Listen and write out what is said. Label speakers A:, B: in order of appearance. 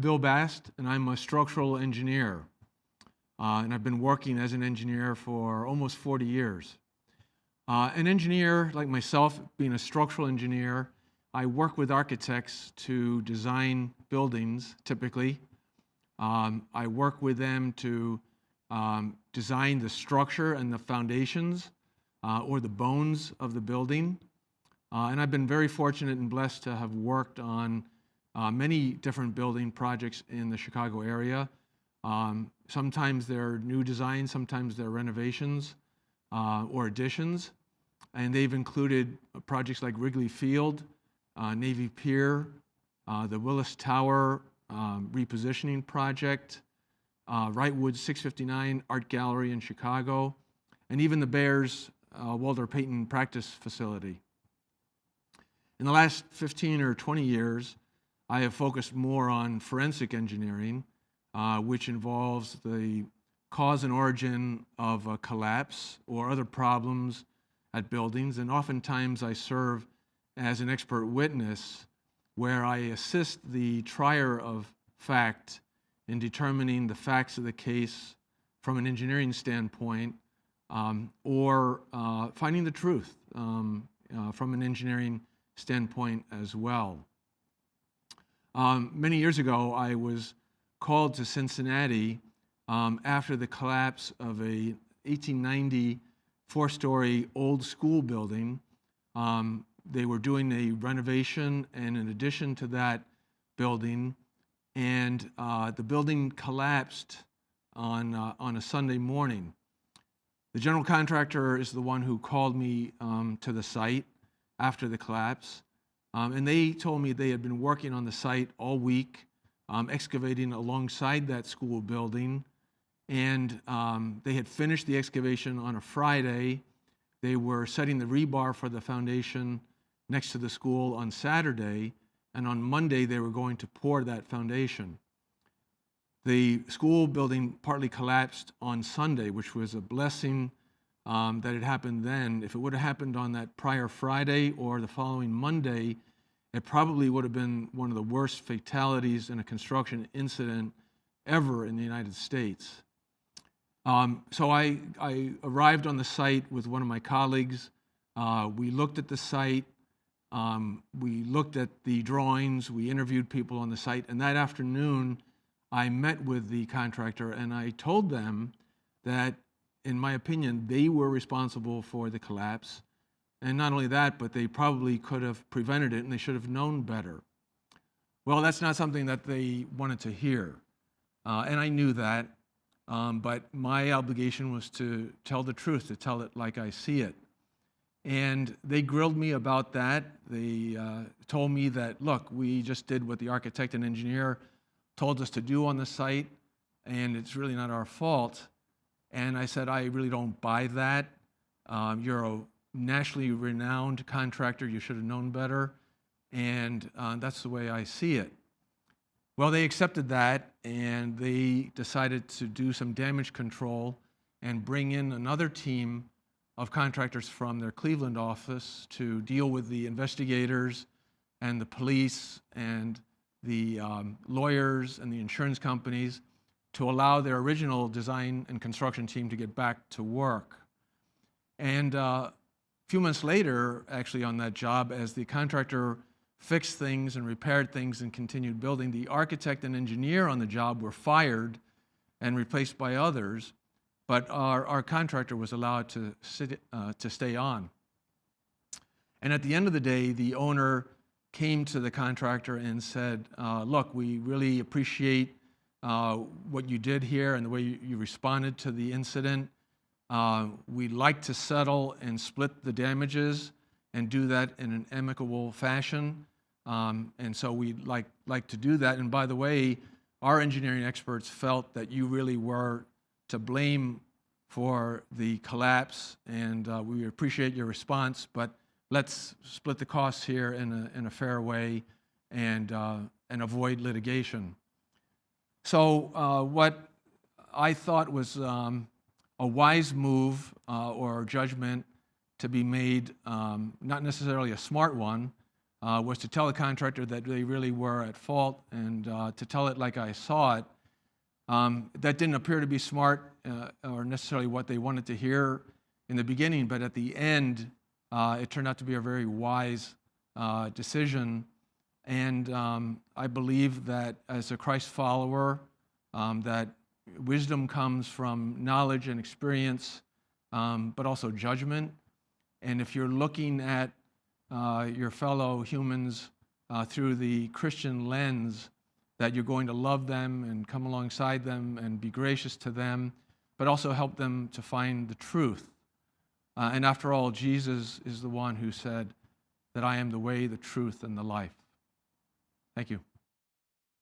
A: Bill Bast, and I'm a structural engineer. And I've been working as an engineer for almost 40 years. An engineer like myself, being a structural engineer, I work with architects to design buildings, typically. I work with them to design the structure and the foundations or the bones of the building. And I've been very fortunate and blessed to have worked on many different building projects in the Chicago area. Sometimes they're new designs, sometimes they're renovations or additions. And they've included projects like Wrigley Field, Navy Pier, the Willis Tower repositioning project, Wrightwood 659 Art Gallery in Chicago, and even the Bears Walter Payton practice facility. In the last 15 or 20 years, I have focused more on forensic engineering, which involves the cause and origin of a collapse or other problems at buildings, and oftentimes I serve as an expert witness where I assist the trier of fact in determining the facts of the case from an engineering standpoint, or finding the truth from an engineering standpoint as well. Many years ago, I was called to Cincinnati after the collapse of a 1890 four-story old school building. They were doing a renovation and an addition to that building, and the building collapsed on a Sunday morning. The general contractor is the one who called me to the site after the collapse, and they told me they had been working on the site all week, excavating alongside that school building, and they had finished the excavation on a Friday. They were setting the rebar for the foundation next to the school on Saturday, and on Monday they were going to pour that foundation. The school building partly collapsed on Sunday, which was a blessing that it happened then. If it would have happened on that prior Friday or the following Monday, it probably would have been one of the worst fatalities in a construction incident ever in the United States. So I arrived on the site with one of my colleagues. We looked at the site. We looked at the drawings. We interviewed people on the site. And that afternoon, I met with the contractor and I told them that, in my opinion, they were responsible for the collapse. And not only that, but they probably could have prevented it and they should have known better. Well, that's not something that they wanted to hear. And I knew that. But my obligation was to tell the truth, to tell it like I see it. And they grilled me about that. They told me that, look, we just did what the architect and engineer told us to do on the site, and it's really not our fault. And I said, I really don't buy that. You're a nationally renowned contractor. You should have known better. And that's the way I see it. Well, they accepted that, and they decided to do some damage control and bring in another team of contractors from their Cleveland office to deal with the investigators and the police and the lawyers and the insurance companies to allow their original design and construction team to get back to work. And a few months later, actually on that job, as the contractor fixed things and repaired things and continued building, the architect and engineer on the job were fired and replaced by others, but our contractor was allowed to stay on. And at the end of the day, the owner came to the contractor and said, look, we really appreciate what you did here and the way you responded to the incident. We'd like to settle and split the damages and do that in an amicable fashion. And so we'd like to do that. And by the way, our engineering experts felt that you really were to blame for the collapse, and we appreciate your response, but let's split the costs here in a fair way and avoid litigation. So what I thought was a wise move or judgment to be made, not necessarily a smart one, was to tell the contractor that they really were at fault and to tell it like I saw it. That didn't appear to be smart or necessarily what they wanted to hear in the beginning, but at the end, it turned out to be a very wise decision. And I believe that as a Christ follower, that wisdom comes from knowledge and experience, but also judgment. And if you're looking at your fellow humans through the Christian lens, that you're going to love them and come alongside them and be gracious to them, but also help them to find the truth. And after all, Jesus is the one who said that I am the way, the truth, and the life. Thank you.